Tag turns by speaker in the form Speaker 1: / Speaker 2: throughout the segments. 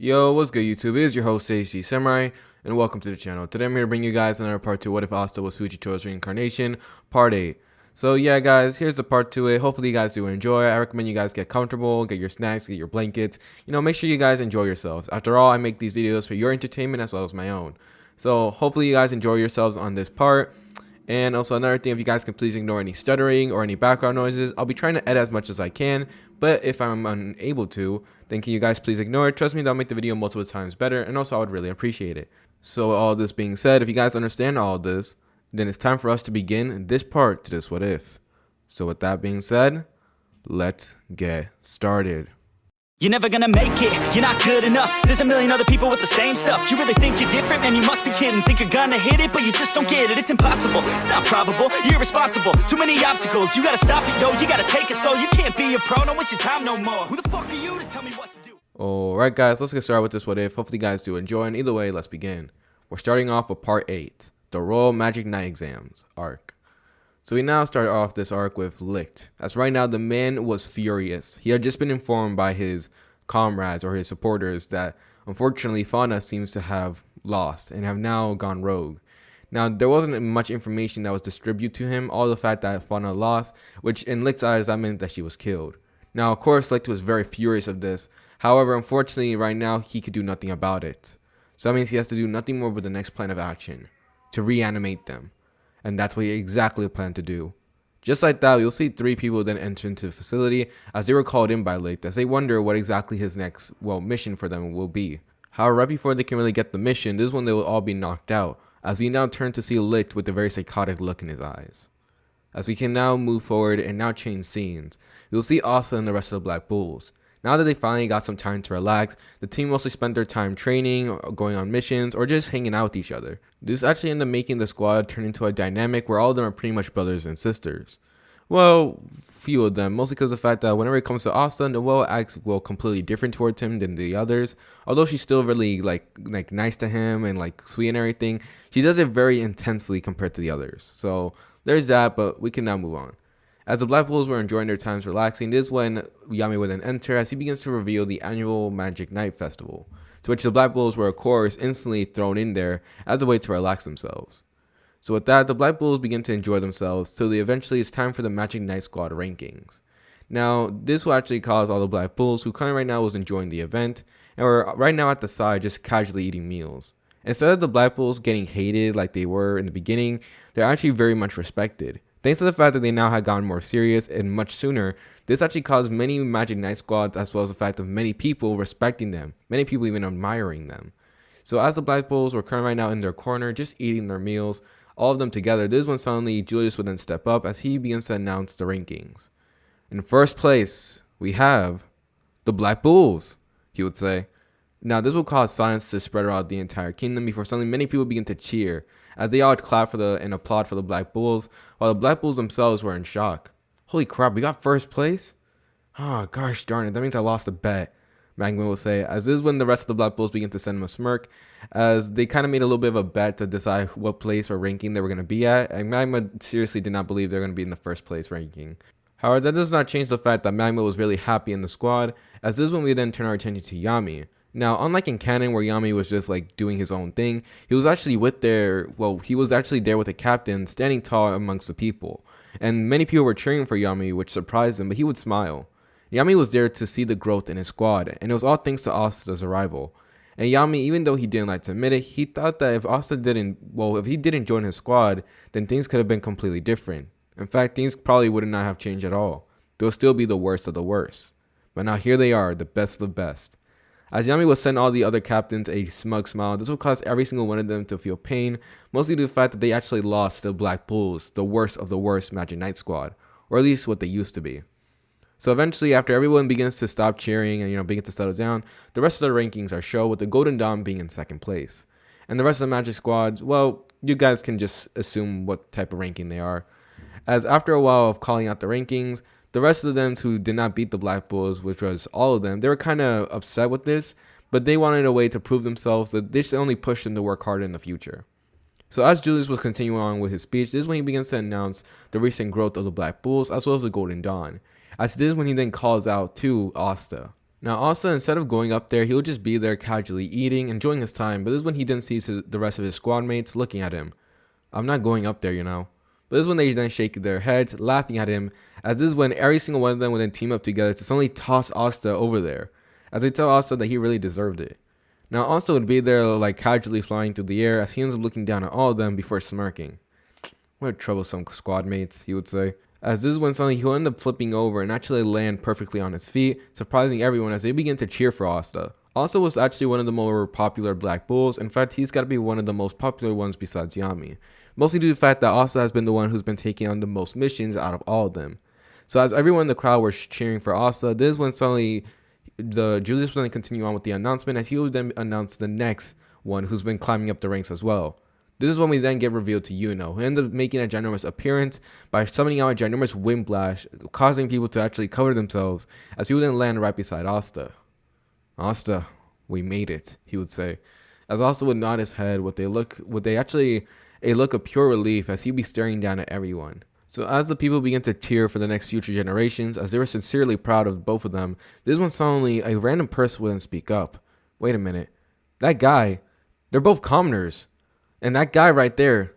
Speaker 1: Yo, what's good YouTube? It is your host HD Samurai, and welcome to the channel. Today I'm here to bring you guys another part to What If Asta Was Fujitora's Reincarnation, Part 8. So yeah guys, here's the part to it. Hopefully you guys do enjoy. I recommend you guys get comfortable, get your snacks, get your blankets. Make sure you guys enjoy yourselves. After all, I make these videos for your entertainment as well as my own. So hopefully you guys enjoy yourselves on this part. And also another thing, if you guys can please ignore any stuttering or any background noises. I'll be trying to edit as much as I can, but if I'm unable to, then can you guys please ignore it. Trust me, that'll make the video multiple times better, and also I would really appreciate it. So all this being said, if you guys understand all this, then it's time for us to begin this part to this What If. So with that being said, let's get started.
Speaker 2: You're never gonna make it, you're not good enough. There's a million other people with the same stuff. You really think you're different? Man, you must be kidding. Think you're gonna hit it, but you just don't get it. It's impossible, it's not probable, you're irresponsible. Too many obstacles, you gotta stop it, yo. You gotta take it slow, you can't be a pro. Don't waste your time no more. Who the fuck are you to tell me what to do?
Speaker 1: Alright guys, let's get started with this What If. Hopefully you guys do enjoy, and either way, let's begin. We're starting off with part 8, the Royal Magic Night Exams arc. So we now start off this arc with Licht. As right now, the man was furious. He had just been informed by his comrades or his supporters that unfortunately Fauna seems to have lost and have now gone rogue. Now there wasn't much information that was distributed to him, all the fact that Fauna lost, which in Licht's eyes that meant that she was killed. Now of course Licht was very furious of this. However, unfortunately right now he could do nothing about it. So that means he has to do nothing more but the next plan of action, to reanimate them. And that's what he exactly planned to do. Just like that, you'll see 3 people then enter into the facility as they were called in by Licht, as they wonder what exactly his next, mission for them will be. However, right before they can really get the mission, this is when they will all be knocked out, as we now turn to see Licht with a very psychotic look in his eyes. As we can now move forward and now change scenes, you'll see Asta and the rest of the Black Bulls. Now that they finally got some time to relax, the team mostly spent their time training, going on missions, or just hanging out with each other. This actually ended up making the squad turn into a dynamic where all of them are pretty much brothers and sisters. Well, few of them, mostly because of the fact that whenever it comes to Asta, Noelle acts completely different towards him than the others. Although she's still really like nice to him and sweet and everything, she does it very intensely compared to the others. So there's that, but we can now move on. As the Black Bulls were enjoying their times relaxing, this is when Yami would then enter as he begins to reveal the annual Magic Night Festival, to which the Black Bulls were of course instantly thrown in there as a way to relax themselves. So with that, the Black Bulls begin to enjoy themselves till eventually it's time for the Magic Night Squad rankings. Now, this will actually cause all the Black Bulls who currently right now was enjoying the event and were right now at the side just casually eating meals. Instead of the Black Bulls getting hated like they were in the beginning, they're actually very much respected. Thanks to the fact that they now had gotten more serious and much sooner, this actually caused many Magic Night Squads as well as the fact of many people respecting them, many people even admiring them. So as the Black Bulls were currently right now in their corner just eating their meals, all of them together, this is when suddenly Julius would then step up as he begins to announce the rankings. In first place, we have the Black Bulls, he would say. Now this will cause silence to spread around the entire kingdom before suddenly many people begin to cheer as they all clap and applaud for the Black Bulls, while the Black Bulls themselves were in shock. Holy crap, we got first place? Oh gosh darn it, that means I lost a bet, Magma will say, as this is when the rest of the Black Bulls begin to send him a smirk, as they kind of made a little bit of a bet to decide what place or ranking they were going to be at, and Magma seriously did not believe they were going to be in the first place ranking. However, that does not change the fact that Magma was really happy in the squad, as this is when we then turn our attention to Yami. Now, unlike in canon where Yami was just doing his own thing, he was actually he was actually there with the captain, standing tall amongst the people. And many people were cheering for Yami, which surprised him, but he would smile. Yami was there to see the growth in his squad, and it was all thanks to Asta's arrival. And Yami, even though he didn't like to admit it, he thought that if if he didn't join his squad, then things could have been completely different. In fact, things probably would not have changed at all. They would still be the worst of the worst. But now here they are, the best of the best. As Yami would send all the other captains a smug smile, this would cause every single one of them to feel pain, mostly due to the fact that they actually lost to the Black Bulls, the worst of the worst Magic Night Squad, or at least what they used to be. So eventually, after everyone begins to stop cheering and begins to settle down, the rest of the rankings are shown with the Golden Dawn being in second place. And the rest of the Magic Squads, well, you guys can just assume what type of ranking they are. As after a while of calling out the rankings, the rest of them who did not beat the Black Bulls, which was all of them, they were kind of upset with this, but they wanted a way to prove themselves that this only pushed them to work harder in the future. So as Julius was continuing on with his speech, this is when he begins to announce the recent growth of the Black Bulls as well as the Golden Dawn. As this is when he then calls out to Asta. Now Asta, instead of going up there, he'll just be there casually eating, enjoying his time, but this is when he then sees the rest of his squad mates looking at him. I'm not going up there, you know. But this is when they then shake their heads, laughing at him, as this is when every single one of them would then team up together to suddenly toss Asta over there, as they tell Asta that he really deserved it. Now Asta would be there like casually flying through the air as he ends up looking down at all of them before smirking. What a troublesome squad mates, he would say. As this is when suddenly he'll end up flipping over and actually land perfectly on his feet, surprising everyone as they begin to cheer for Asta. Asta was actually one of the more popular Black Bulls. In fact, he's got to be one of the most popular ones besides Yami. Mostly due to the fact that Asta has been the one who's been taking on the most missions out of all of them. So as everyone in the crowd was cheering for Asta, this is when suddenly Julius was going to continue on with the announcement as he would then announce the next one who's been climbing up the ranks as well. This is when we then get revealed to Yuno, who ends up making a ginormous appearance by summoning out a ginormous wind blast, causing people to actually cover themselves as he would then land right beside Asta. Asta, we made it, he would say, as Asta would nod his head with a look of pure relief as he'd be staring down at everyone. So as the people begin to cheer for the next future generations, as they were sincerely proud of both of them, this is when suddenly a random person would then speak up. Wait a minute, that guy, they're both commoners. And that guy right there,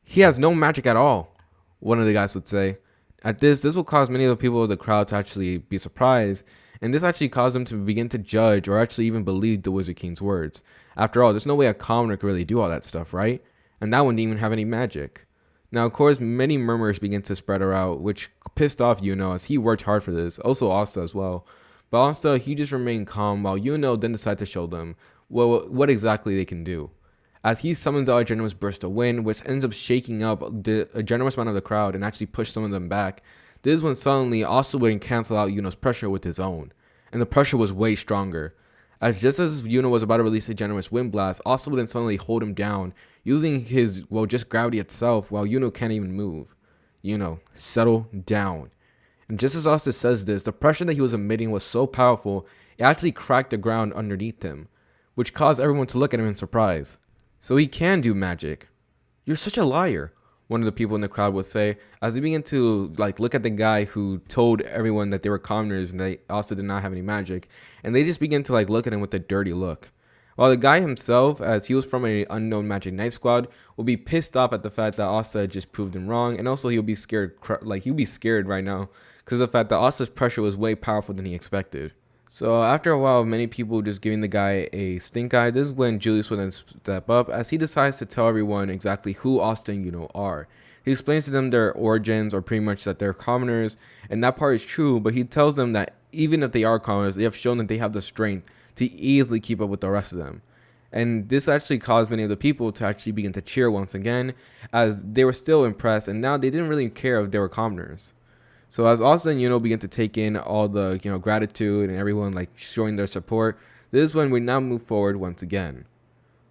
Speaker 1: he has no magic at all, one of the guys would say. At this will cause many of the people of the crowd to actually be surprised, and this actually caused them to begin to judge or actually even believe the Wizard King's words. After all, there's no way a commoner could really do all that stuff, right? And that one didn't even have any magic. Now, of course, many murmurs begin to spread around, which pissed off Yuno as he worked hard for this, also Asta as well. But Asta, he just remained calm while Yuno then decided to show them what exactly they can do. As he summons out a generous burst of wind, which ends up shaking up a generous amount of the crowd and actually push some of them back. This is when suddenly Asta would cancel out Yuno's pressure with his own, and the pressure was way stronger. As just as Yuno was about to release a generous wind blast, Asta would then suddenly hold him down, using his, just gravity itself, while Yuno can't even move. Yuno, settle down. And just as Asta says this, the pressure that he was emitting was so powerful, it actually cracked the ground underneath him, which caused everyone to look at him in surprise. So he can do magic. You're such a liar, one of the people in the crowd would say, as they begin to look at the guy who told everyone that they were commoners and they also did not have any magic, and they just begin to look at him with a dirty look. While the guy himself, as he was from an unknown Magic Knight squad, will be pissed off at the fact that Asta just proved him wrong, and also he'll be scared, he'll be scared right now because of the fact that Asta's pressure was way powerful than he expected. So after a while of many people just giving the guy a stink eye, this is when Julius would then step up as he decides to tell everyone exactly who Asta and Yuno are. He explains to them their origins, or pretty much that they're commoners, and that part is true, but he tells them that even if they are commoners, they have shown that they have the strength to easily keep up with the rest of them. And this actually caused many of the people to actually begin to cheer once again, as they were still impressed, and now they didn't really care if they were commoners. So as Asta and Yuno begin to take in all the gratitude and everyone showing their support, this is when we now move forward once again.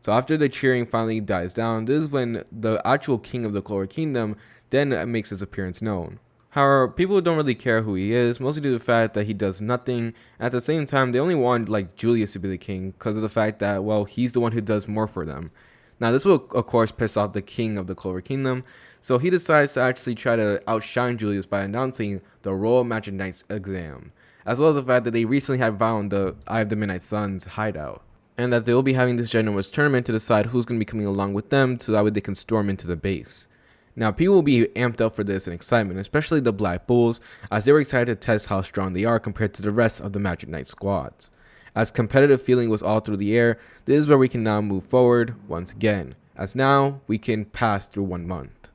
Speaker 1: So after the cheering finally dies down, this is when the actual king of the Clover Kingdom then makes his appearance known. However, people don't really care who he is, mostly due to the fact that he does nothing. At the same time, they only want Julius to be the king because of the fact that, he's the one who does more for them. Now this will of course piss off the king of the Clover Kingdom, so he decides to actually try to outshine Julius by announcing the Royal Magic Knights exam, as well as the fact that they recently had found the Eye of the Midnight Sun's hideout, and that they will be having this ginormous tournament to decide who's going to be coming along with them so that way they can storm into the base. Now people will be amped up for this in excitement, especially the Black Bulls, as they were excited to test how strong they are compared to the rest of the Magic Knight squads. As competitive feeling was all through the air, this is where we can now move forward once again, as now we can pass through 1 month.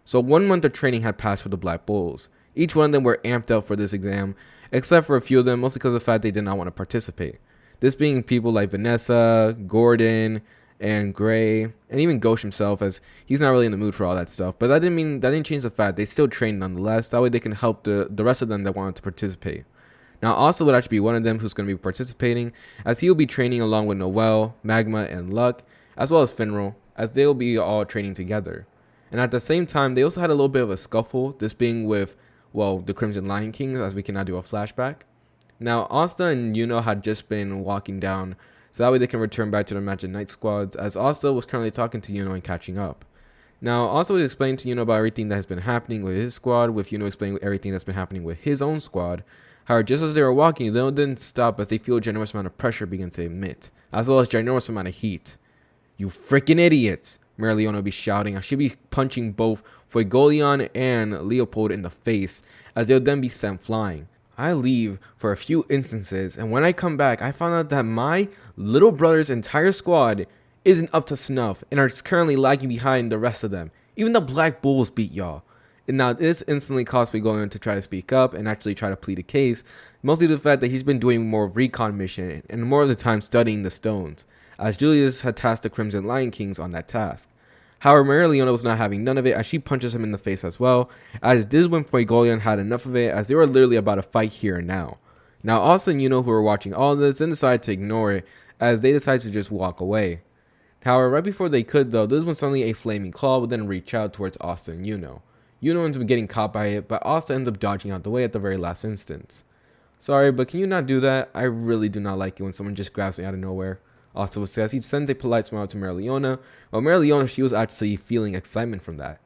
Speaker 1: So 1 month of training had passed for the Black Bulls. Each one of them were amped up for this exam, except for a few of them, mostly because of the fact they did not want to participate. This being people like Vanessa, Gordon, and Gray, and even Ghosh himself, as he's not really in the mood for all that stuff. But that didn't change the fact they still trained nonetheless. That way they can help the rest of them that wanted to participate. Now Asta would actually be one of them who's going to be participating, as he will be training along with Noelle, Magma, and Luck, as well as Finral, as they will be all training together. And at the same time, they also had a little bit of a scuffle, this being with, the Crimson Lion Kings, as we can now do a flashback. Now Asta and Yuno had just been walking down, so that way they can return back to their Magic Knight squads, as Asta was currently talking to Yuno and catching up. Now Asta was explaining to Yuno about everything that has been happening with his squad, with Yuno explaining everything that's been happening with his own squad. However, just as they were walking, they didn't stop as they feel a ginormous amount of pressure begin to emit, as well as a ginormous amount of heat. "You freaking idiots!" Mereoleona would be shouting as she'd be punching both Fujitora and Leopold in the face, as they would then be sent flying. I leave for a few instances, and when I come back, I found out that my little brother's entire squad isn't up to snuff and are currently lagging behind the rest of them. Even the Black Bulls beat y'all. And now this instantly caused Volcano to try to speak up and actually try to plead a case, mostly the fact that he's been doing more recon mission and more of the time studying the stones, as Julius had tasked the Crimson Lion Kings on that task. However, Mereoleona was not having none of it as she punches him in the face as well, as this is when Fujitora had enough of it as they were literally about to fight here and now. Now Asta and Yuno, who were watching all of this, then decided to ignore it as they decided to just walk away. However, right before they could though, this is when suddenly a flaming claw would then reach out towards Asta and Yuno. Yuno ends up getting caught by it, but Asta ends up dodging out the way at the very last instance. "Sorry, but can you not do that? I really do not like it when someone just grabs me out of nowhere," Asta would say as he sends a polite smile to Mereoleona, while Mereoleona, she was actually feeling excitement from that.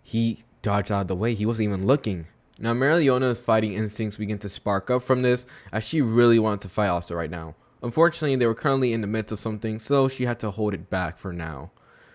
Speaker 1: He dodged out of the way, he wasn't even looking. Now Mereoleona's fighting instincts begin to spark up from this, as she really wanted to fight Asta right now. Unfortunately, they were currently in the midst of something, so she had to hold it back for now.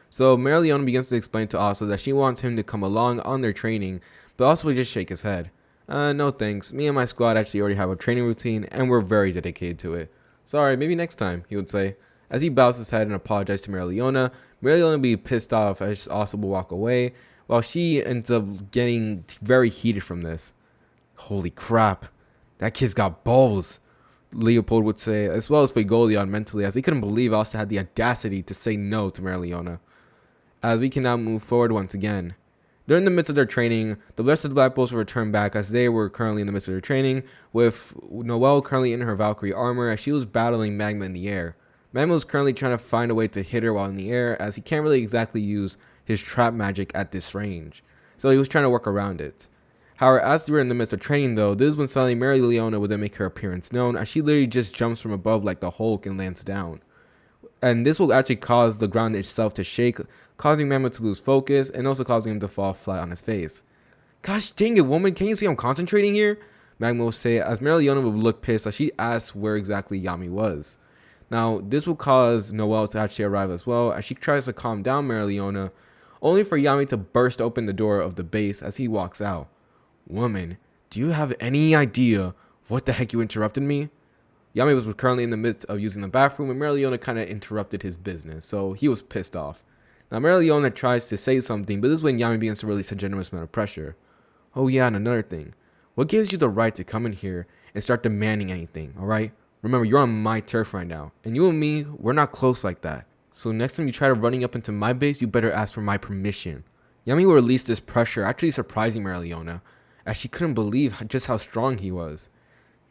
Speaker 1: So Mereoleona begins to explain to Asta that she wants him to come along on their training, but Asta would just shake his head. No thanks, me and my squad actually already have a training routine, and we're very dedicated to it. Sorry, maybe next time, he would say. As he bows his head and apologizes to Mereoleona, Mereoleona would be pissed off as Asta will walk away, while she ends up getting very heated from this. "Holy crap, that kid's got balls," Leopold would say, as well as Fujitora mentally, as he couldn't believe Asta had the audacity to say no to Mereoleona. As we can now move forward once again. During the midst of their training, the rest of the Black Bulls will return back as they were currently in the midst of their training, with Noelle currently in her Valkyrie armor as she was battling Magma in the air. Magma was currently trying to find a way to hit her while in the air, as he can't really exactly use his trap magic at this range, so he was trying to work around it. However, as they were in the midst of training though, this is when suddenly Mereoleona would then make her appearance known, as she literally just jumps from above like the Hulk and lands down. And this will actually cause the ground itself to shake, causing Magma to lose focus and also causing him to fall flat on his face. "Gosh dang it, woman, can't you see I'm concentrating here?" Magma will say, as Mereoleona would look pissed as she asks where exactly Yami was. Now, this will cause Noelle to actually arrive as well, as she tries to calm down Mereoleona, only for Yami to burst open the door of the base as he walks out. "Woman, do you have any idea what the heck you interrupted me?" Yami was currently in the midst of using the bathroom, and Mereoleona kind of interrupted his business, so he was pissed off. Now, Mereoleona tries to say something, but this is when Yami begins to release a generous amount of pressure. "Oh yeah, and another thing. What gives you the right to come in here and start demanding anything, alright? Remember, you're on my turf right now, and you and me, we're not close like that. So next time you try to running up into my base, you better ask for my permission." Yami will release this pressure, actually surprising Mereoleona, as she couldn't believe just how strong he was.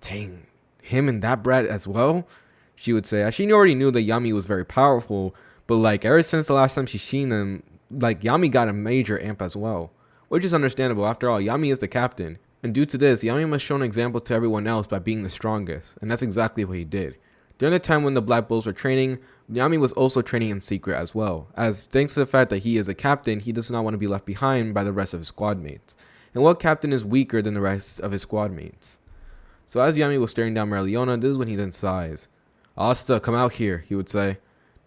Speaker 1: "Dang, him and that brat as well?" she would say, as she already knew that Yami was very powerful, but like ever since the last time she's seen them, like Yami got a major amp as well, which is understandable. After all, Yami is the captain, and due to this, Yami must show an example to everyone else by being the strongest, and that's exactly what he did. During the time when the Black Bulls were training, Yami was also training in secret as well, as thanks to the fact that he is a captain, he does not want to be left behind by the rest of his squad mates. And what captain is weaker than the rest of his squad mates? So as Yami was staring down Mereoleona, this is when he then sighs. "Asta, come out here," he would say.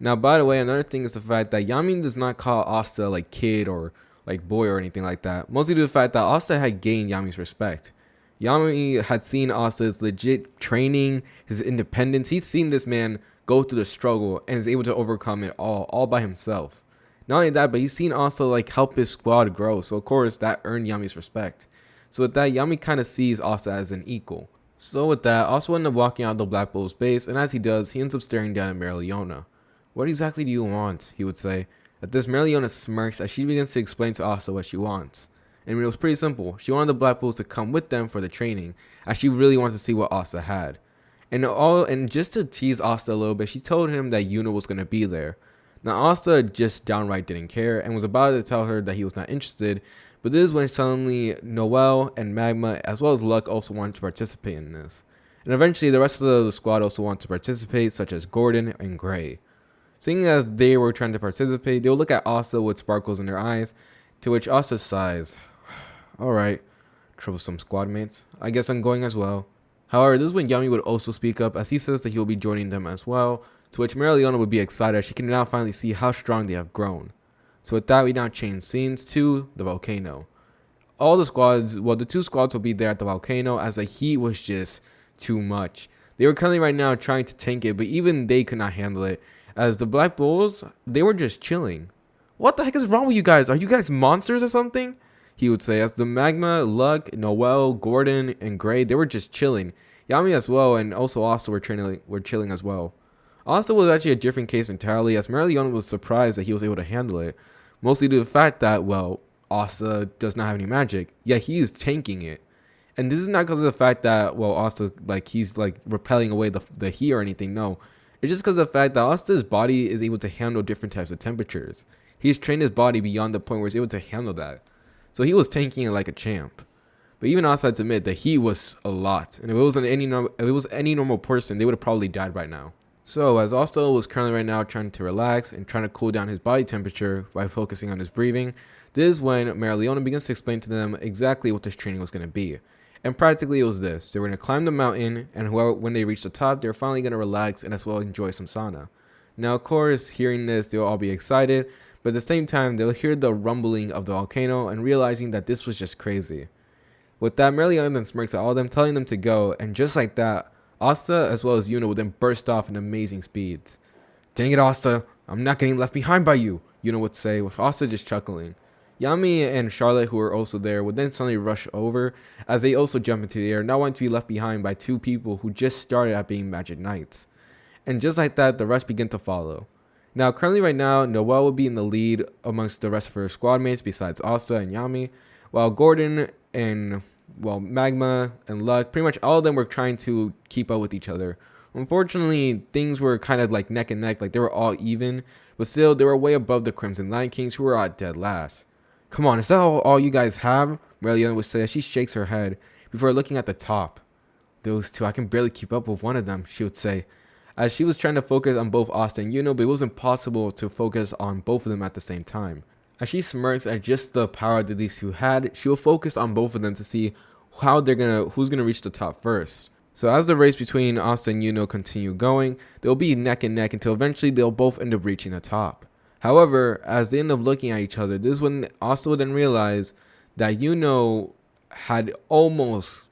Speaker 1: Now, by the way, another thing is the fact that Yami does not call Asta like kid or like boy or anything like that, mostly due to the fact that Asta had gained Yami's respect. Yami had seen Asta's legit training, his independence. He's seen this man go through the struggle and is able to overcome it all by himself. Not only that, but he's seen Asta like help his squad grow, so of course that earned Yami's respect. So with that, Yami kind of sees Asta as an equal. So with that, Asta ends up walking out of the Black Bull's base, and as he does, he ends up staring down at Mereoleona. "What exactly do you want?" he would say. At this, Mereoleona smirks as she begins to explain to Asta what she wants. And it was pretty simple. She wanted the Black Bulls to come with them for the training, as she really wanted to see what Asta had. And just to tease Asta a little bit, she told him that Yuno was going to be there. Now Asta just downright didn't care and was about to tell her that he was not interested, but this is when suddenly Noelle and Magma as well as Luck also wanted to participate in this. And eventually the rest of the squad also wanted to participate, such as Gordon and Gray. Seeing as they were trying to participate, they'll look at Asta with sparkles in their eyes, to which Asta sighs. "Alright, troublesome squad mates. I guess I'm going as well." However, this is when Yami would also speak up, as he says that he will be joining them as well, to which Mereoleona would be excited as she can now finally see how strong they have grown. So with that, we now change scenes to the volcano. All the squads, well, the 2 squads will be there at the volcano, as the heat was just too much. They were currently right now trying to tank it, but even they could not handle it, as the Black Bulls, they were just chilling. What the heck is wrong with you guys? Are you guys monsters or something? He would say, as the Magma, Luck, Noel, Gordon, and Gray, they were just chilling. Yami as well, and also Asta were chilling as well. Asta was actually a different case entirely, as Mereoleona was surprised that he was able to handle it, mostly due to the fact that, well, Asta does not have any magic, yet he is tanking it. And this is not because of the fact that, well, Asta, he's repelling away the heat or anything, no. It's just because of the fact that Asta's body is able to handle different types of temperatures. He's trained his body beyond the point where he's able to handle that. So he was tanking it like a champ. But even Asta had to admit that he was a lot. And if it was any normal person, they would have probably died right now. So as Asta was currently right now trying to relax and trying to cool down his body temperature by focusing on his breathing, this is when Mereoleona begins to explain to them exactly what this training was going to be. And practically it was this. They were going to climb the mountain, and when they reached the top, they were finally going to relax and as well enjoy some sauna. Now, of course, hearing this, they'll all be excited, but at the same time, they'll hear the rumbling of the volcano and realizing that this was just crazy. With that, Mereoleona then smirks at all of them, telling them to go, and just like that, Asta as well as Yuna would then burst off in amazing speeds. Dang it, Asta, I'm not getting left behind by you, Yuna would say, with Asta just chuckling. Yami and Charlotte, who were also there, would then suddenly rush over as they also jump into the air, not wanting to be left behind by 2 people who just started at being Magic Knights. And just like that, the rest begin to follow. Now, currently right now, Noelle will be in the lead amongst the rest of her squad mates besides Asta and Yami, while Gordon and, well, Magma and Luck, pretty much all of them were trying to keep up with each other. Unfortunately, things were kind of like neck and neck, like they were all even, but still, they were way above the Crimson Lion Kings, who were at dead last. Come on, is that all you guys have? Mereoleona would say as she shakes her head before looking at the top. Those 2, I can barely keep up with one of them, she would say, as she was trying to focus on both Asta and Yuna, but it was impossible to focus on both of them at the same time. As she smirks at just the power that these 2 had, she will focus on both of them to see who's gonna reach the top first. So as the race between Asta and Yuna continue going, they'll be neck and neck until eventually they'll both end up reaching the top. However, as they end up looking at each other, this is when Asta would then realize that Yuno had almost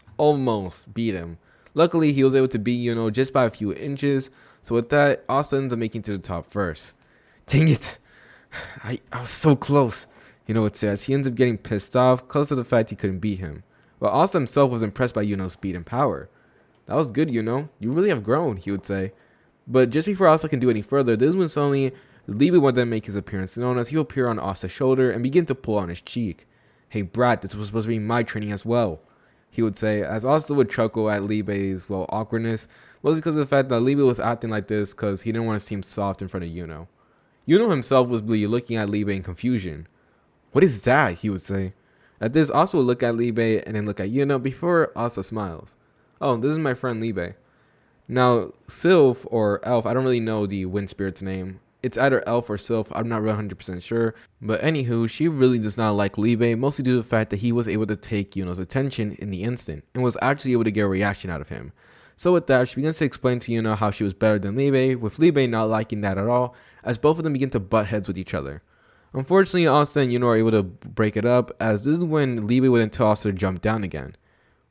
Speaker 1: beat him. Luckily, he was able to beat Yuno just by a few inches. So with that, Asta ends up making to the top first. Dang it! I was so close. It says he ends up getting pissed off because of the fact he couldn't beat him. But Asta himself was impressed by Yuno's speed and power. That was good, Yuno. You really have grown, he would say. But just before Asta can do any further, this is when suddenly Liebe would then make his appearance, known as he'll appear on Asta's shoulder and begin to pull on his cheek. Hey brat, this was supposed to be my training as well, he would say, as Asta would chuckle at Liebe's, well, awkwardness, mostly because of the fact that Liebe was acting like this because he didn't want to seem soft in front of Yuno. Yuno himself was looking at Liebe in confusion. What is that, he would say. At this, Asta would look at Liebe and then look at Yuno before Asta smiles. Oh, this is my friend Liebe. Now, Sylph, or Elf, I don't really know the wind spirit's name. It's either Elf or Sylph, I'm not really 100% sure. But anywho, she really does not like Liebe, mostly due to the fact that he was able to take Yuno's attention in the instant, and was actually able to get a reaction out of him. So with that, she begins to explain to Yuno how she was better than Liebe, with Liebe not liking that at all, as both of them begin to butt heads with each other. Unfortunately, Asta and Yuno are able to break it up, as this is when Liebe would then tell Asta to jump down again.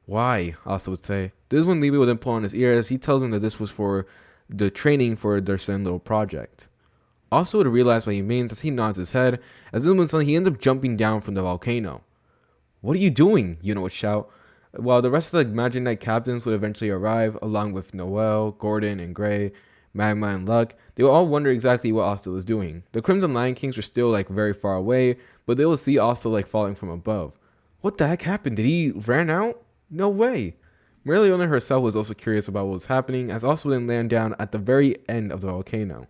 Speaker 1: Why? Asta would say. This is when Liebe would then pull on his ear as he tells him that this was for the training for their same little project. Asta would realize what he means as he nods his head, as this is when suddenly he ends up jumping down from the volcano. What are you doing? Yuno would shout, while the rest of the Magic Knight captains would eventually arrive, along with Noelle, Gordon, and Gray, Magma, and Luck. They would all wonder exactly what Asta was doing. The Crimson Lion Kings were still very far away, but they would see Asta falling from above. What the heck happened? Did he ran out? No way. Mereoleona herself was also curious about what was happening, as Asta would then land down at the very end of the volcano.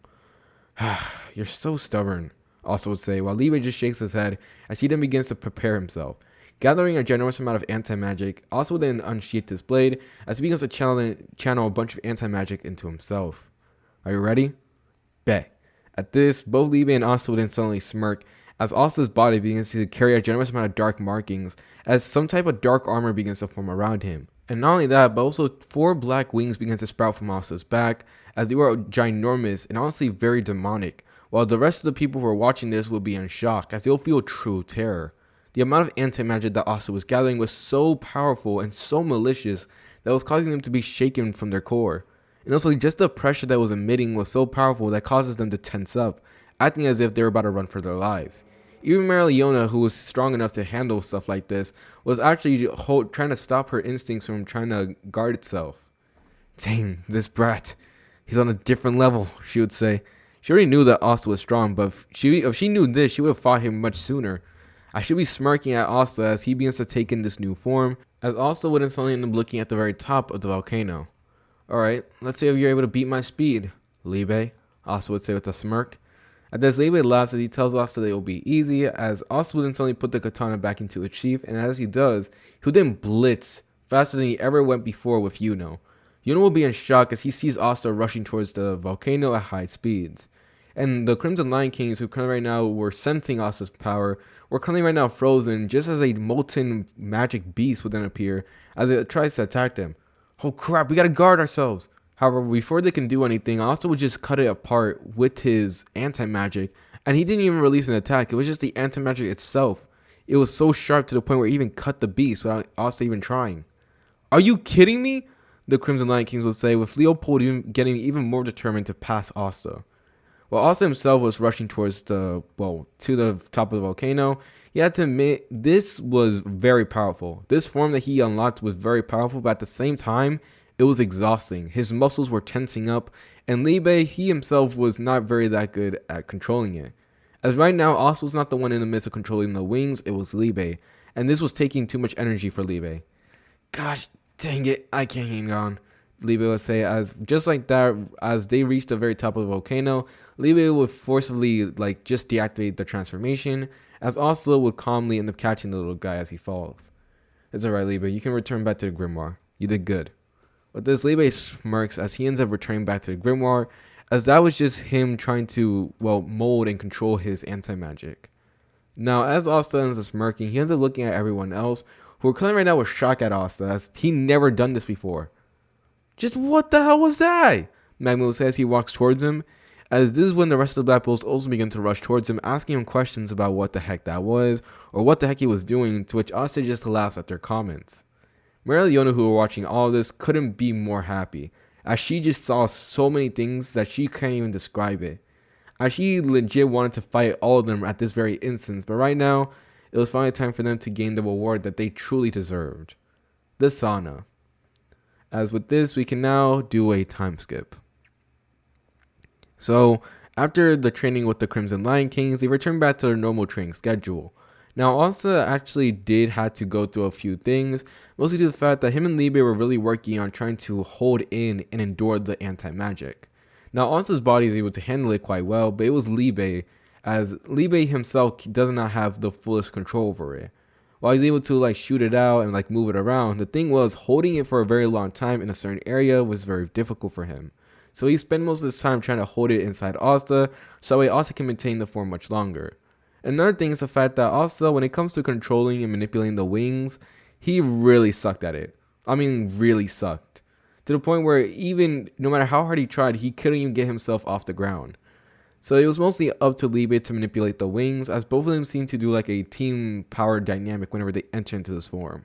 Speaker 1: You're so stubborn, Asta would say, while Liebe just shakes his head as he then begins to prepare himself. Gathering a generous amount of anti-magic, Asta would then unsheath his blade as he begins to channel a bunch of anti-magic into himself. Are you ready? Bet. At this, both Liebe and Asta would then suddenly smirk as Asta's body begins to carry a generous amount of dark markings as some type of dark armor begins to form around him. And not only that, but also 4 black wings began to sprout from Asta's back, as they were ginormous and honestly very demonic, while the rest of the people who were watching this would be in shock, as they'll feel true terror. The amount of anti-magic that Asta was gathering was so powerful and so malicious that it was causing them to be shaken from their core. And also just the pressure that was emitting was so powerful that causes them to tense up, acting as if they were about to run for their lives. Even Mereoleona, who was strong enough to handle stuff like this, was actually trying to stop her instincts from trying to guard itself. Dang, this brat. He's on a different level, she would say. She already knew that Asta was strong, but if she knew this, she would have fought him much sooner. I should be smirking at Asta as he begins to take in this new form, as Asta would instantly end up looking at the very top of the volcano. Alright, let's see if you're able to beat my speed, Libe, Asta would say with a smirk. At this, Libe laughs as he tells Asta that it will be easy, as Asta would instantly put the katana back into its sheath, and as he does, he would then blitz faster than he ever went before with Yuno. Yuno will be in shock as he sees Asta rushing towards the volcano at high speeds. And the Crimson Lion Kings, who currently right now were sensing Asta's power, were currently right now frozen just as a molten magic beast would then appear as it tries to attack them. Oh crap, we gotta guard ourselves! However, before they can do anything, Asta would just cut it apart with his anti-magic, and he didn't even release an attack. It was just the anti-magic itself. It was so sharp to the point where it even cut the beast without Asta even trying. Are you kidding me? The Crimson Lion Kings would say, with Leopold getting even more determined to pass Asta. While Asta himself was rushing towards to the top of the volcano, he had to admit this was very powerful. This form that he unlocked was very powerful, but at the same time, it was exhausting. His muscles were tensing up, and Libe, he himself was not very that good at controlling it. As right now, Asta was not the one in the midst of controlling the wings, it was Libe, and this was taking too much energy for Libe. Gosh dang it, I can't hang on, Libe would say, as just like that, as they reached the very top of the volcano, Libe would forcibly just deactivate the transformation, as Asta would calmly end up catching the little guy as he falls. It's alright, Libe, you can return back to the grimoire. You did good. But this, Libe smirks as he ends up returning back to the grimoire, as that was just him trying to, mold and control his anti-magic. Now, as Asta ends up smirking, he ends up looking at everyone else, who are currently right now with shock at Asta, as he never done this before. Just what the hell was that? Magma will say as he walks towards him, as this is when the rest of the Black Bulls also begin to rush towards him, asking him questions about what the heck that was, or what the heck he was doing, to which Asta just laughs at their comments. Mereoleona, who were watching all of this, couldn't be more happy, as she just saw so many things that she can't even describe it. As she legit wanted to fight all of them at this very instance, but right now, it was finally time for them to gain the reward that they truly deserved. The sauna. As with this, we can now do a time skip. So, after the training with the Crimson Lion Kings, they returned back to their normal training schedule. Now, Asta actually did have to go through a few things, mostly due to the fact that him and Libe were really working on trying to hold in and endure the anti-magic. Now, Asta's body is able to handle it quite well, but it was Libe, as Libe himself does not have the fullest control over it. While he's able to shoot it out and move it around, the thing was holding it for a very long time in a certain area was very difficult for him. So he spent most of his time trying to hold it inside Asta, so that way Asta can maintain the form much longer. Another thing is the fact that Asta, when it comes to controlling and manipulating the wings, he really sucked at it. I mean, really sucked. To the point where even, no matter how hard he tried, he couldn't even get himself off the ground. So it was mostly up to Libe to manipulate the wings, as both of them seemed to do a team power dynamic whenever they enter into this form.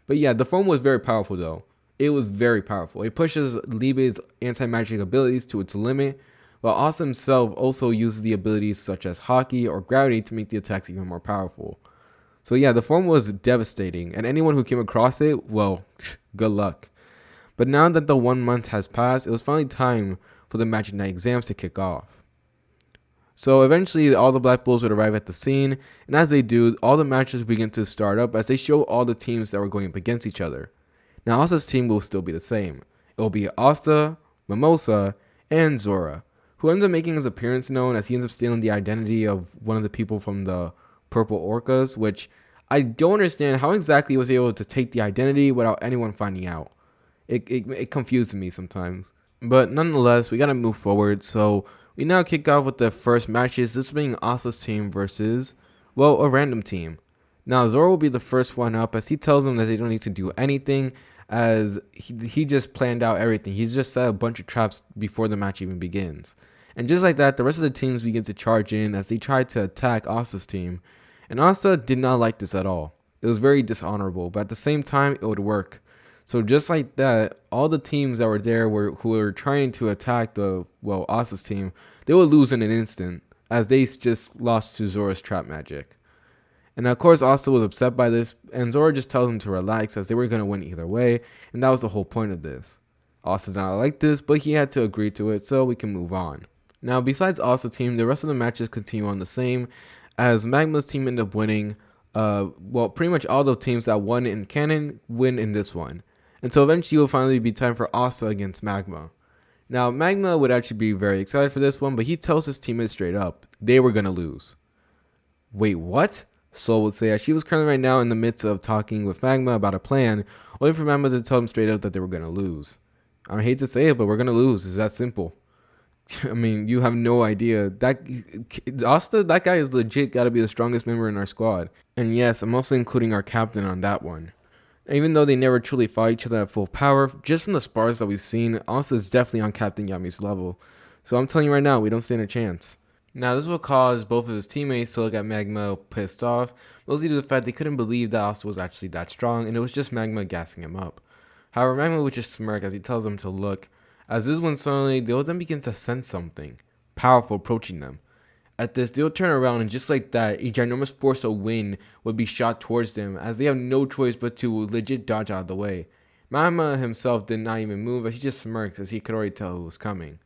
Speaker 1: But yeah, the form was very powerful though. It was very powerful. It pushes Libe's anti-magic abilities to its limit, while Asta himself also uses the abilities such as Haki or Gravity to make the attacks even more powerful. So yeah, the form was devastating, and anyone who came across it, well, good luck. But now that the 1 month has passed, it was finally time for the Magic Night exams to kick off. So eventually all the Black Bulls would arrive at the scene, and as they do, all the matches begin to start up as they show all the teams that were going up against each other. Now Asta's team will still be the same. It will be Asta, Mimosa, and Zora, who ends up making his appearance known as he ends up stealing the identity of one of the people from the Purple Orcas, which I don't understand how exactly he was able to take the identity without anyone finding out. It confuses me sometimes. But nonetheless, we gotta move forward, so we now kick off with the first matches, this being Asta's team versus, a random team. Now Zora will be the first one up as he tells them that they don't need to do anything, as he just planned out everything. He's just set a bunch of traps before the match even begins. And just like that, the rest of the teams begin to charge in as they try to attack Asta's team. And Asta did not like this at all. It was very dishonorable, but at the same time, it would work. So just like that, all the teams that were there who were trying to attack Asta's team, they would lose in an instant, as they just lost to Zora's trap magic. And of course, Asta was upset by this, and Zora just tells him to relax as they were going to win either way, and that was the whole point of this. Asta did not like this, but he had to agree to it, so we can move on. Now, besides Asta's team, the rest of the matches continue on the same, as Magma's team ended up winning. Pretty much all the teams that won in canon win in this one. And so eventually it will finally be time for Asta against Magma. Now, Magma would actually be very excited for this one, but he tells his teammates straight up, they were going to lose. Wait, what? Soul would say, as she was currently right now in the midst of talking with Magma about a plan, only for Magma to tell them straight up that they were going to lose. I hate to say it, but we're going to lose. It's that simple. I mean, you have no idea. Asta, that guy is legit got to be the strongest member in our squad. And yes, I'm also including our captain on that one. Even though they never truly fought each other at full power, just from the spars that we've seen, Asta is definitely on Captain Yami's level. So I'm telling you right now, we don't stand a chance. Now, this will cause both of his teammates to look at Magma pissed off, mostly due to the fact they couldn't believe that Asta was actually that strong, and it was just Magma gassing him up. However, Magma would just smirk as he tells them to look, as this one suddenly, they'll then begin to sense something powerful approaching them. At this, they'll turn around, and just like that, a ginormous force of wind would be shot towards them, as they have no choice but to legit dodge out of the way. Magma himself did not even move, as he just smirks, as he could already tell who was coming.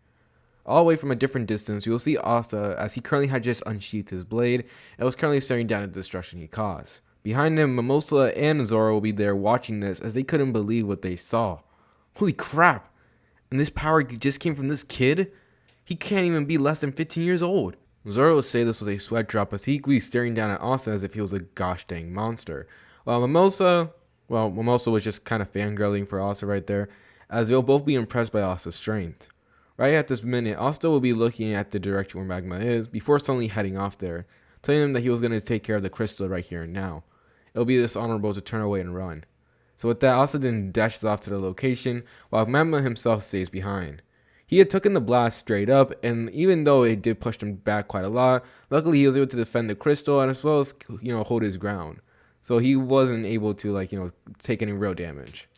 Speaker 1: All the way from a different distance, you will see Asta, as he currently had just unsheathed his blade, and was currently staring down at the destruction he caused. Behind him, Mimosa and Zora will be there watching this, as they couldn't believe what they saw. Holy crap! And this power just came from this kid? He can't even be less than 15 years old. Zora would say this was a sweat drop, as he would be staring down at Asta as if he was a gosh dang monster. Mimosa was just kind of fangirling for Asta right there, as they'll both be impressed by Asta's strength. Right at this minute, Asta will be looking at the direction where Magma is, before suddenly heading off there, telling him that he was going to take care of the crystal right here and now. It will be dishonorable to turn away and run. So with that, Asta then dashes off to the location, while Magma himself stays behind. He had taken the blast straight up, and even though it did push him back quite a lot, luckily he was able to defend the crystal and as well as hold his ground. So he wasn't able to take any real damage.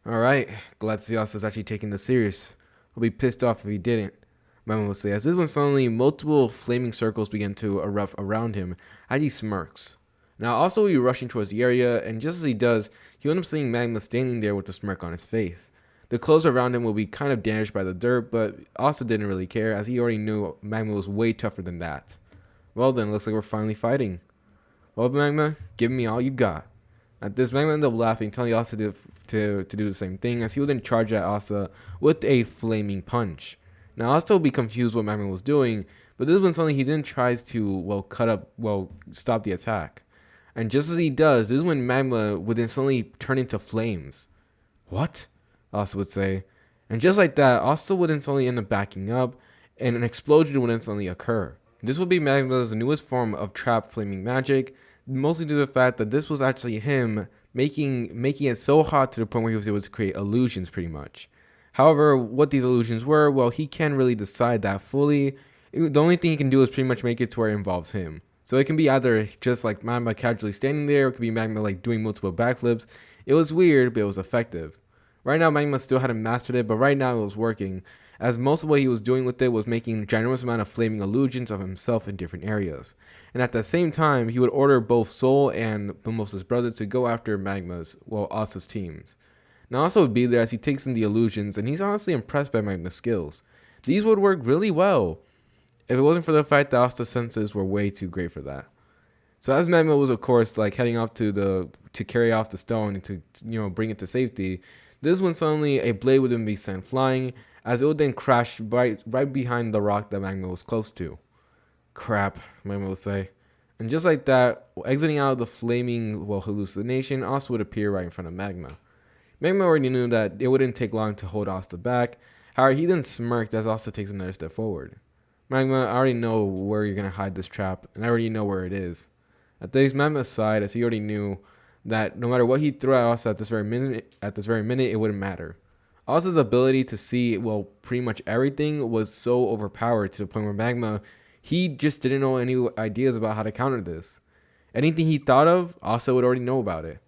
Speaker 1: Alright, glad to see Asta's actually taking this serious. I'll be pissed off if he didn't, Magma will say, as this one suddenly multiple flaming circles begin to erupt around him as he smirks. Now also will be rushing towards the area, and just as he does, he ends up seeing Magma standing there with a smirk on his face. The clothes around him will be kind of damaged by the dirt, but Asta didn't really care, as he already knew Magma was way tougher than that. Well then, looks like we're finally fighting. Well, Magma, give me all you got. At this, Magma ended up laughing, telling Asta to do the same thing, as he would then charge at Asta with a flaming punch. Now Asta will be confused what Magma was doing, but this was something he then tries to stop the attack. And just as he does, this is when Magma would then suddenly turn into flames. What? Asta would say. And just like that, Asta would then suddenly end up backing up, and an explosion would instantly occur. This would be Magma's newest form of trap flaming magic, mostly due to the fact that this was actually him making it so hot to the point where he was able to create illusions pretty much. However, what these illusions were, well, he can't really decide that fully. The only thing he can do is pretty much make it to where it involves him. So it can be either just like Magma casually standing there, or it could be Magma doing multiple backflips. It was weird, but it was effective. Right now, Magma still hadn't mastered it, but right now it was working, as most of what he was doing with it was making a ginormous amount of flaming illusions of himself in different areas. And at the same time, he would order both Soul and Mimosa's brother to go after Asta's teams. Now Asta would be there as he takes in the illusions, and he's honestly impressed by Magma's skills. These would work really well, if it wasn't for the fact that Asta's senses were way too great for that. So as Magma was of course heading off to carry off the stone and to bring it to safety, this one suddenly a blade would then be sent flying, as it would then crash right behind the rock that Magma was close to. Crap, Magma would say. And just like that, exiting out of the flaming hallucination, Asta would appear right in front of Magma. Magma already knew that it wouldn't take long to hold Asta back. However, he then smirked as Asta takes another step forward. Magma, I already know where you're going to hide this trap, and I already know where it is. At this, Magma sighed as he already knew that no matter what he threw at Asta at this very minute, it wouldn't matter. Asta's ability to see, well, pretty much everything was so overpowered to the point where Magma, he just didn't know any ideas about how to counter this. Anything he thought of, Asta would already know about it.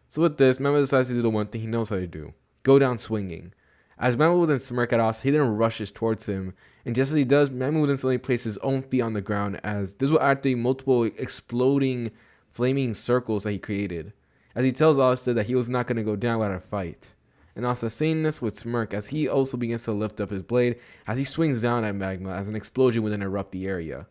Speaker 1: So with this, Magma decides to do the one thing he knows how to do, go down swinging. As Magma would then smirk at Asta, he then rushes towards him, and just as he does, Magma would then suddenly place his own feet on the ground, as this will activate multiple exploding, flaming circles that he created, as he tells Asta that he was not going to go down without a fight. And Asta saying this would smirk as he also begins to lift up his blade as he swings down at Magma as an explosion would then erupt the area.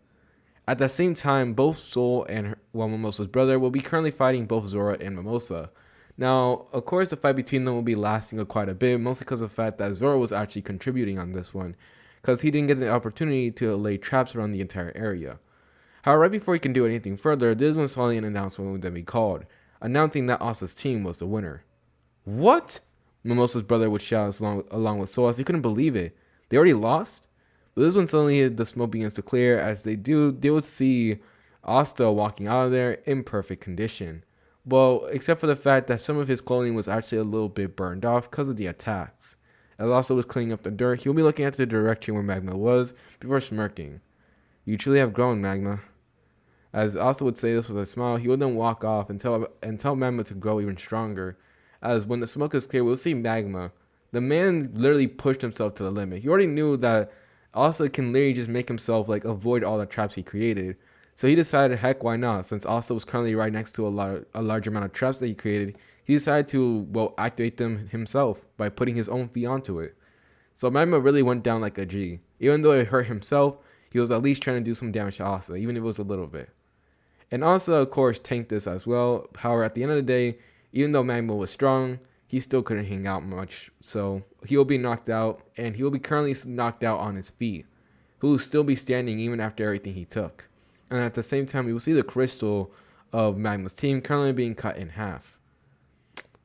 Speaker 1: At the same time, both Soul and Mimosa's brother will be currently fighting both Zora and Mimosa. Now, of course, the fight between them will be lasting quite a bit, mostly because of the fact that Zora was actually contributing on this one, because he didn't get the opportunity to lay traps around the entire area. However, right before he can do anything further, this is when suddenly an announcement would then be called, announcing that Asta's team was the winner. What? Mimosa's brother would shout along with Soul as he couldn't believe it. They already lost? But this is when suddenly the smoke begins to clear, as they would see Asta walking out of there in perfect condition. Well, except for the fact that some of his clothing was actually a little bit burned off because of the attacks. As Asta was cleaning up the dirt, he will be looking at the direction where Magma was before smirking. You truly have grown, Magma. As Asta would say this with a smile, he would then walk off and tell Magma to grow even stronger. As when the smoke is clear, we'll see Magma. The man literally pushed himself to the limit. He already knew that Asta can literally just make himself like avoid all the traps he created. So he decided, heck, why not? Since Asta was currently right next to a large amount of traps that he created, he decided to, well, activate them himself by putting his own feet onto it. So Magma really went down like a G. Even though it hurt himself, he was at least trying to do some damage to Asta, even if it was a little bit. And Asta, of course, tanked this as well. However, at the end of the day, even though Magma was strong, he still couldn't hang out much. So he will be knocked out, and he will be currently knocked out on his feet. He will still be standing even after everything he took. And at the same time, we will see the crystal of Magma's team currently being cut in half.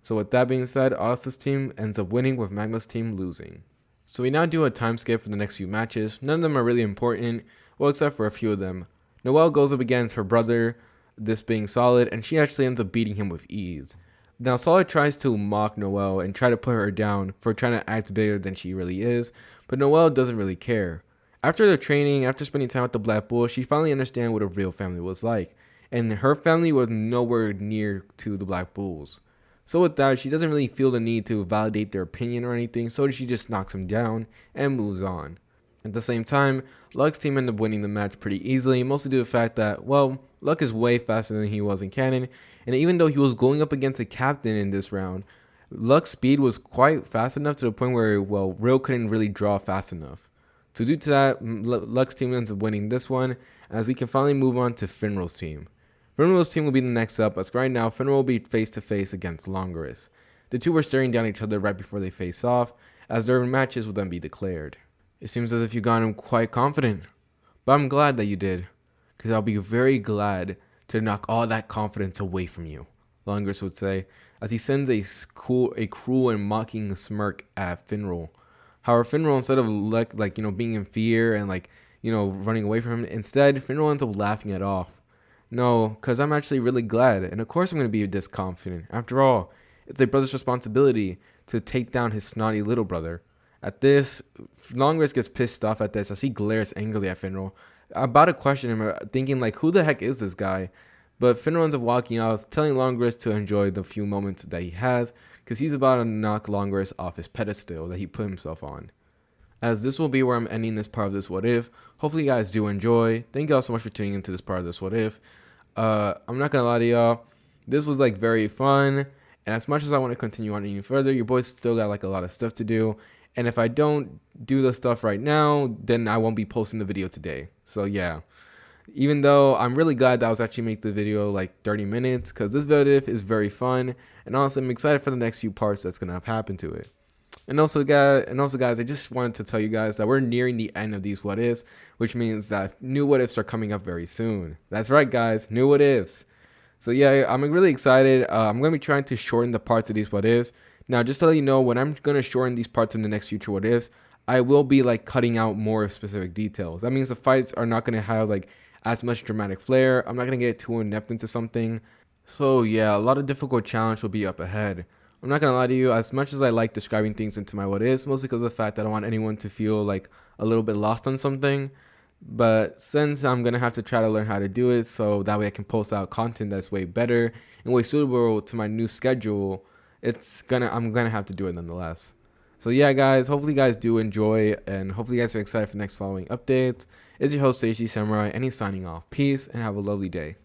Speaker 1: So with that being said, Asta's team ends up winning with Magma's team losing. So we now do a time skip for the next few matches. None of them are really important, well, except for a few of them. Noelle goes up against her brother, this being Solid, and she actually ends up beating him with ease. Now, Solid tries to mock Noelle and try to put her down for trying to act bigger than she really is, but Noelle doesn't really care. After the training, after spending time with the Black Bull, she finally understands what a real family was like, and her family was nowhere near to the Black Bulls. So with that, she doesn't really feel the need to validate their opinion or anything, so she just knocks him down and moves on. At the same time, Luck's team ended up winning the match pretty easily, mostly due to the fact that, well, Luck is way faster than he was in canon, and even though he was going up against a captain in this round, Luck's speed was quite fast enough to the point where, well, Real couldn't really draw fast enough. So due to that, Luck's team ends up winning this one, as we can finally move on to Finral's team. Finral's team will be the next up, as right now, Finral will be face-to-face against Longoris. The two were staring down each other right before they face off, as their matches will then be declared. It seems as if you got him quite confident, but I'm glad that you did, because I'll be very glad to knock all that confidence away from you, Longoris would say, as he sends a cruel and mocking smirk at Finral. However, Finral, instead of being in fear and running away from him, instead Finral ends up laughing it off. No, because I'm actually really glad, and of course I'm going to be this confident. After all, it's a brother's responsibility to take down his snotty little brother. At this, Longoris gets pissed off at this as he glares angrily at Finral, about to question him, thinking who the heck is this guy? But Finral ends up walking out, telling Longoris to enjoy the few moments that he has, because he's about to knock Longoris off his pedestal that he put himself on. As this will be where I'm ending this part of this What If. Hopefully you guys do enjoy. Thank you all so much for tuning into this part of this What If. I'm not gonna lie to y'all, this was very fun, and as much as I want to continue on any further, your boy's still got a lot of stuff to do, and if I don't do the stuff right now, then I won't be posting the video today. So yeah, even though I'm really glad that I was actually making the video 30 minutes, because this video is very fun, and honestly I'm excited for the next few parts that's gonna happen to it. And also guys, I just wanted to tell you guys that we're nearing the end of these What Ifs, which means that new What Ifs are coming up very soon. That's right, guys, new What Ifs. So yeah, I'm really excited. I'm going to be trying to shorten the parts of these What Ifs. Now, just to let you know, when I'm going to shorten these parts in the next future What Ifs, I will be cutting out more specific details. That means the fights are not going to have as much dramatic flair. I'm not going to get too in-depth into something. So yeah, a lot of difficult challenge will be up ahead. I'm not gonna lie to you, as much as I like describing things into my what is, mostly because of the fact that I don't want anyone to feel like a little bit lost on something. But since I'm gonna have to try to learn how to do it, so that way I can post out content that's way better and way suitable to my new schedule, I'm gonna have to do it nonetheless. So yeah, guys, hopefully you guys do enjoy, and hopefully you guys are excited for the next following updates. It's your host, HD Samurai, and he's signing off. Peace, and have a lovely day.